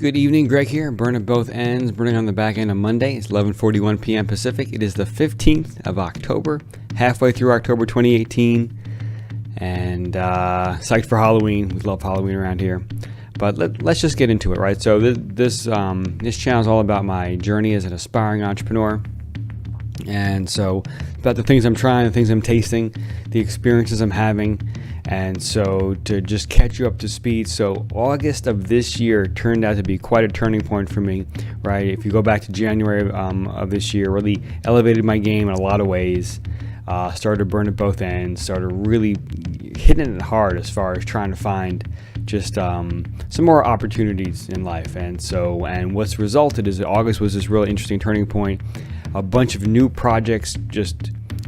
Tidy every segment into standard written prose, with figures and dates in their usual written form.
Good evening, Greg here, burning both ends, burning on the back end on Monday. It's 11:41 p.m. Pacific. It is the 15th of October, halfway through October 2018, and psyched for Halloween. We love Halloween around here. But let's just get into it, right? So this channel is all about my journey as an aspiring entrepreneur, and so about the things I'm trying, the things I'm tasting, the experiences I'm having. And so to just catch you up to speed, so August of this year turned out to be quite a turning point for me, right? If you go back to January of this year, really elevated my game in a lot of ways. Started burning at both ends, started really hitting it hard as far as trying to find just some more opportunities in life. And what's resulted is that August was this really interesting turning point. A bunch of new projects,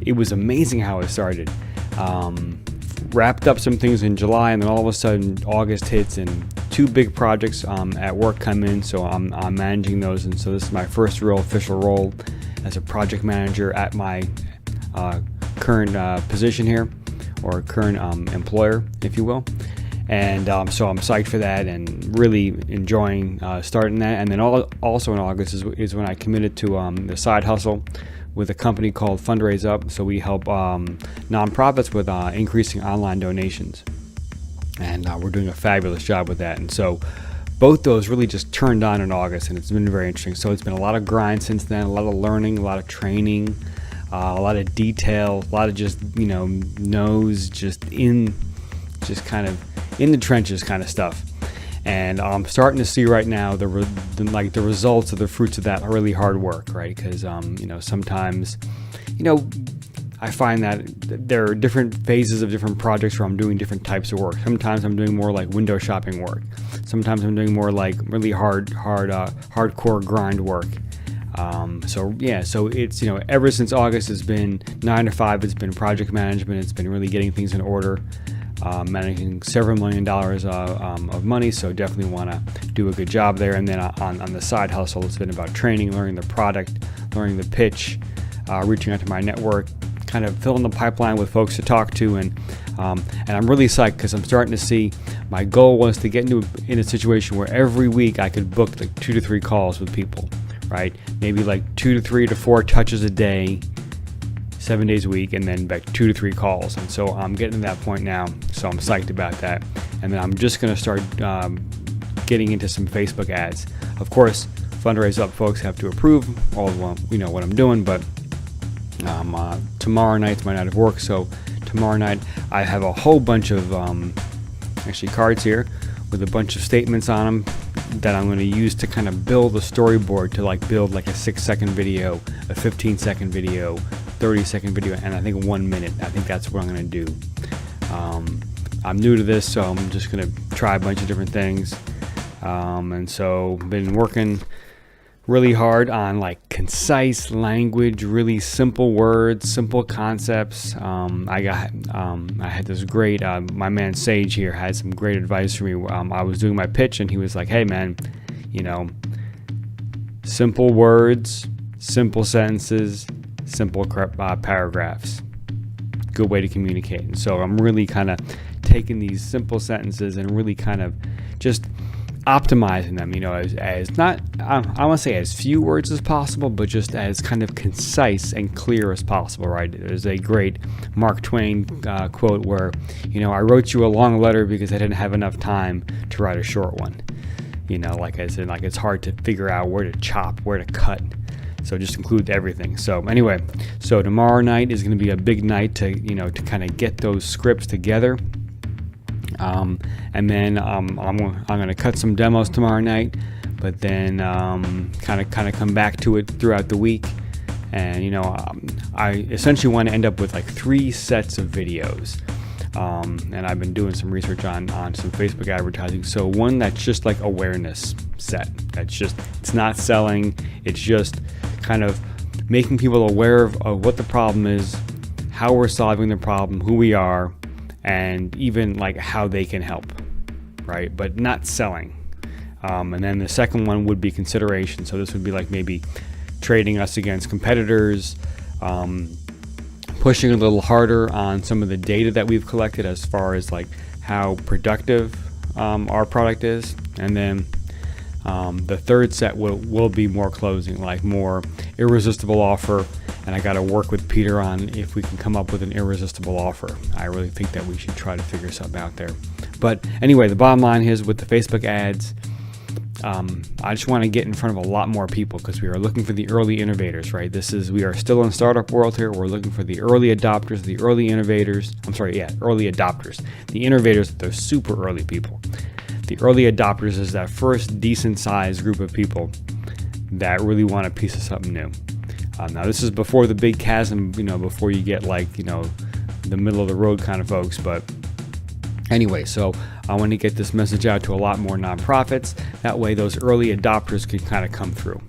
it was amazing how it started. Wrapped up some things in July, and then all of a sudden August hits and two big projects at work come in, so I'm managing those. And so this is my first real official role as a project manager at my current position here, or current employer, if you will. And so I'm psyched for that and really enjoying starting that. And then also in August is when I committed to the side hustle with a company called Fundraise Up. So we help nonprofits with increasing online donations, and we're doing a fabulous job with that. And so both those really just turned on in August, and it's been very interesting. So it's been a lot of grind since then, a lot of learning, a lot of training, a lot of detail, a lot of just nose kind of in the trenches kind of stuff. And I'm starting to see right now the results of the fruits of that really hard work, right? Because sometimes, I find that there are different phases of different projects where I'm doing different types of work. Sometimes I'm doing more like window shopping work. Sometimes I'm doing more like really hardcore grind work. So it's ever since August has been 9 to 5. It's been project management. It's been really getting things in order. Managing several $1 million of money, so definitely want to do a good job there. And then on the side hustle, it's been about training, learning the product, learning the pitch, reaching out to my network, kind of filling the pipeline with folks to talk to. And I'm really psyched because I'm starting to see my goal was to get in a situation where every week I could book like 2 to 3 calls with people, right? Maybe like 2 to 3 to 4 touches a day, 7 days a week, and then back 2 to 3 calls. And so I'm getting to that point now, so I'm psyched about that. And then I'm just going to start getting into some Facebook ads. Of course, Fundraise Up folks have to approve all of what I'm doing, but tomorrow night's my night of work. So tomorrow night I have a whole bunch of actually cards here with a bunch of statements on them that I'm going to use to kind of build a storyboard to build like a 6-second video, a 15-second video, 30-second video, and I think 1 minute. I think that's what I'm going to do. I'm new to this, so I'm just going to try a bunch of different things. And so been working really hard on like concise language, really simple words, simple concepts. I had this great, my man Sage here had some great advice for me. I was doing my pitch and he was like, hey man, simple words, simple sentences, simple paragraphs, good way to communicate. And so I'm really kind of taking these simple sentences and really kind of just optimizing them, as not, I want to say as few words as possible, but just as kind of concise and clear as possible, right? There's a great Mark Twain quote where, I wrote you a long letter because I didn't have enough time to write a short one. Like I said, it's hard to figure out where to chop, where to cut. So just include everything. So anyway, so tomorrow night is going to be a big night to kind of get those scripts together. And then I'm going to cut some demos tomorrow night, but then kind of come back to it throughout the week. And I essentially want to end up with like 3 sets of videos. And I've been doing some research on some Facebook advertising. So one that's just like awareness set. It's not selling. It's just kind of making people aware of what the problem is, how we're solving the problem, who we are, and even like how they can help, right? But not selling. And then the second one would be consideration. So this would be like maybe trading us against competitors, pushing a little harder on some of the data that we've collected as far as like how productive our product is. And then The third set will be more closing, like more irresistible offer, and I got to work with Peter on if we can come up with an irresistible offer. I really think that we should try to figure something out there. But anyway, the bottom line is with the Facebook ads, I just want to get in front of a lot more people because we are looking for the early innovators, right? We are still in startup world here. We're looking for the early adopters, the early innovators. Early adopters. The innovators, they're super early people. The early adopters is that first decent sized group of people that really want a piece of something new. Now this is before the big chasm, before you get the middle of the road kind of folks. But anyway, so I want to get this message out to a lot more nonprofits. That way those early adopters can kind of come through.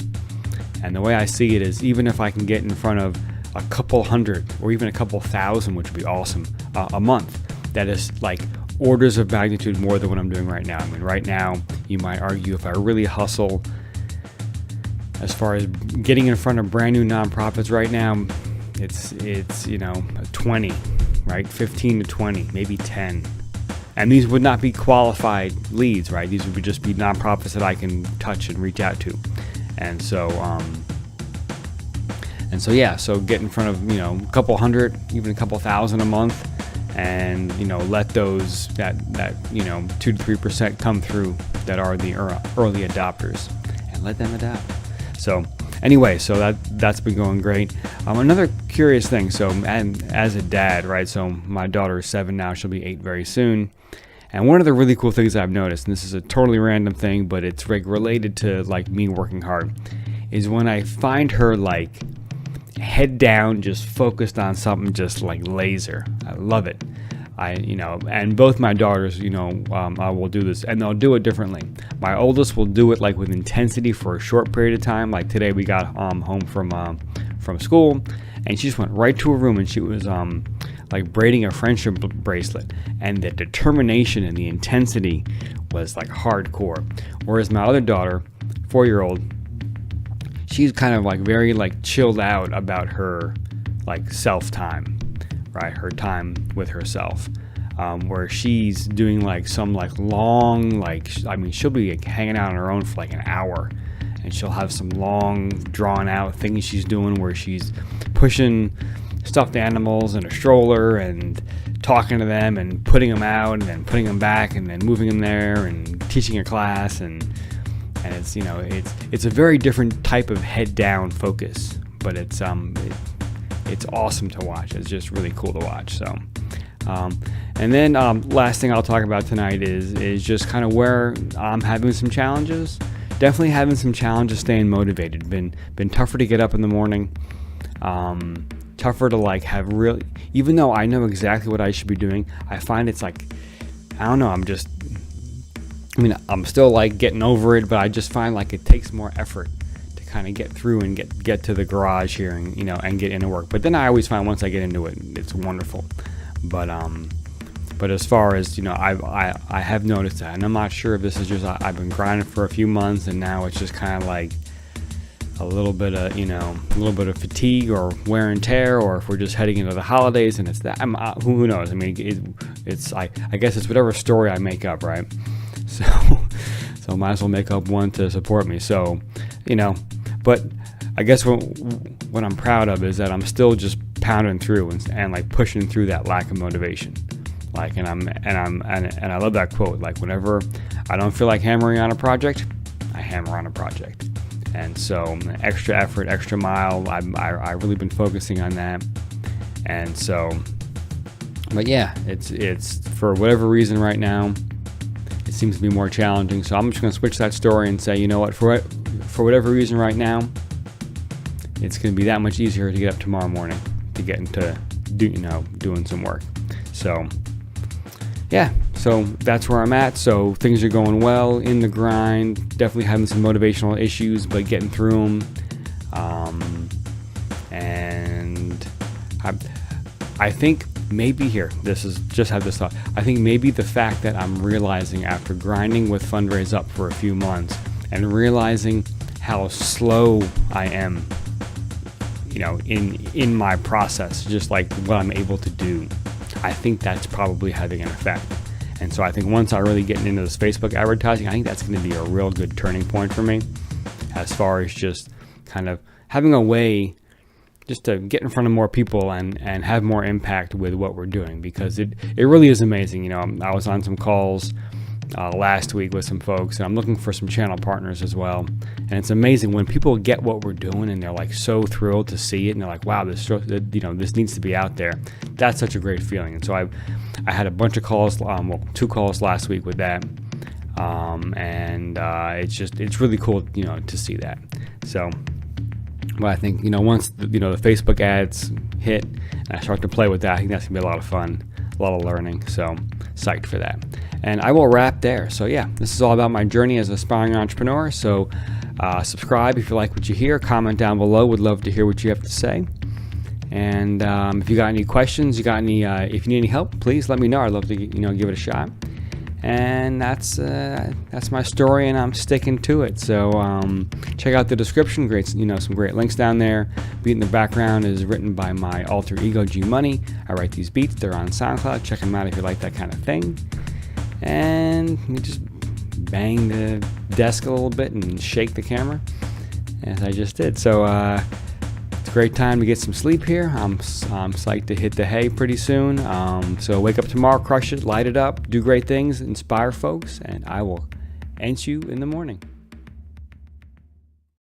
And the way I see it is, even if I can get in front of a couple hundred or even a couple thousand, which would be awesome, a month, that is like orders of magnitude more than what I'm doing right now. I mean, right now, you might argue if I really hustle as far as getting in front of brand new nonprofits right now, it's 20, right? 15 to 20, maybe 10. And these would not be qualified leads, right? These would just be nonprofits that I can touch and reach out to. And so so get in front of, a couple hundred, even a couple thousand a month, and let those that 2 to 3% come through that are the early adopters, and let them adapt. So anyway, so that's been going great. Another curious thing, and as a dad, right, so my daughter is 7 now, she'll be 8 very soon, and one of the really cool things I've noticed, and this is a totally random thing, but it's related to me working hard, is when I find her head down, just focused on something, just like laser. I love it. And both my daughters, I will do this, and they'll do it differently. My oldest will do it with intensity for a short period of time. Like today, we got home from school, and she just went right to her room, and she was braiding a friendship bracelet, and the determination and the intensity was hardcore. Whereas my other daughter, 4-year-old, she's kind of very chilled out about her self time, right? Her time with herself, where she's doing some long she'll be hanging out on her own for an hour, and she'll have some long drawn out things she's doing where she's pushing stuffed animals in a stroller and talking to them and putting them out and then putting them back and then moving them there and teaching a class, and it's it's a very different type of head down focus, but it's awesome to watch. It's just really cool to watch. So and then last thing I'll talk about tonight is just kind of where I'm having some challenges. Definitely having some challenges staying motivated. Been tougher to get up in the morning. Tougher to have really, even though I know exactly what I should be doing, I find it's I don't know, I'm still getting over it, but I just find it takes more effort to kind of get through and get to the garage here and and get into work. But then I always find once I get into it, it's wonderful. But as far as I have noticed that, and I'm not sure if this is just I've been grinding for a few months, and now it's just kind of a little bit of fatigue or wear and tear, or if we're just heading into the holidays and it's that. Who knows? I guess it's whatever story I make up, right? So might as well make up one to support me. So, but I guess what I'm proud of is that I'm still just pounding through and pushing through that lack of motivation. And I love that quote. Whenever I don't feel like hammering on a project, I hammer on a project. And so extra effort, extra mile, I've really been focusing on that. And so, but yeah, it's for whatever reason right now, it seems to be more challenging. So I'm just going to switch that story and say, for whatever reason right now, it's going to be that much easier to get up tomorrow morning to get into doing some work. So yeah, so that's where I'm at. So things are going well in the grind. Definitely having some motivational issues, but getting through them. And I think maybe here, just have this thought. I think maybe the fact that I'm realizing after grinding with Fundraise up for a few months and realizing how slow I am, in my process, just what I'm able to do, I think that's probably having an effect. And so I think once I really get into this Facebook advertising, I think that's going to be a real good turning point for me, as far as just kind of having a way just to get in front of more people and have more impact with what we're doing, because it really is amazing. I was on some calls last week with some folks, and I'm looking for some channel partners as well. And it's amazing when people get what we're doing and they're like so thrilled to see it, and they're like, wow, this needs to be out there. That's such a great feeling. And so I had a bunch of calls, 2 calls last week with that, and it's really cool, to see that. So, but I think, once the Facebook ads hit and I start to play with that, I think that's gonna be a lot of fun, a lot of learning. So psyched for that. And I will wrap there. So yeah, this is all about my journey as an aspiring entrepreneur. So subscribe if you like what you hear. Comment down below. Would love to hear what you have to say. And if you got any questions, if you need any help, please let me know. I'd love to give it a shot. And that's my story, and I'm sticking to it. So check out the description. Some great links down there. Beat in the background is written by my alter ego G Money. I write these beats. They're on SoundCloud. Check them out if you like that kind of thing. And we just bang the desk a little bit and shake the camera, as I just did. So it's a great time to get some sleep here. I'm psyched to hit the hay pretty soon. So wake up tomorrow, crush it, light it up, do great things, inspire folks, and I will ent you in the morning.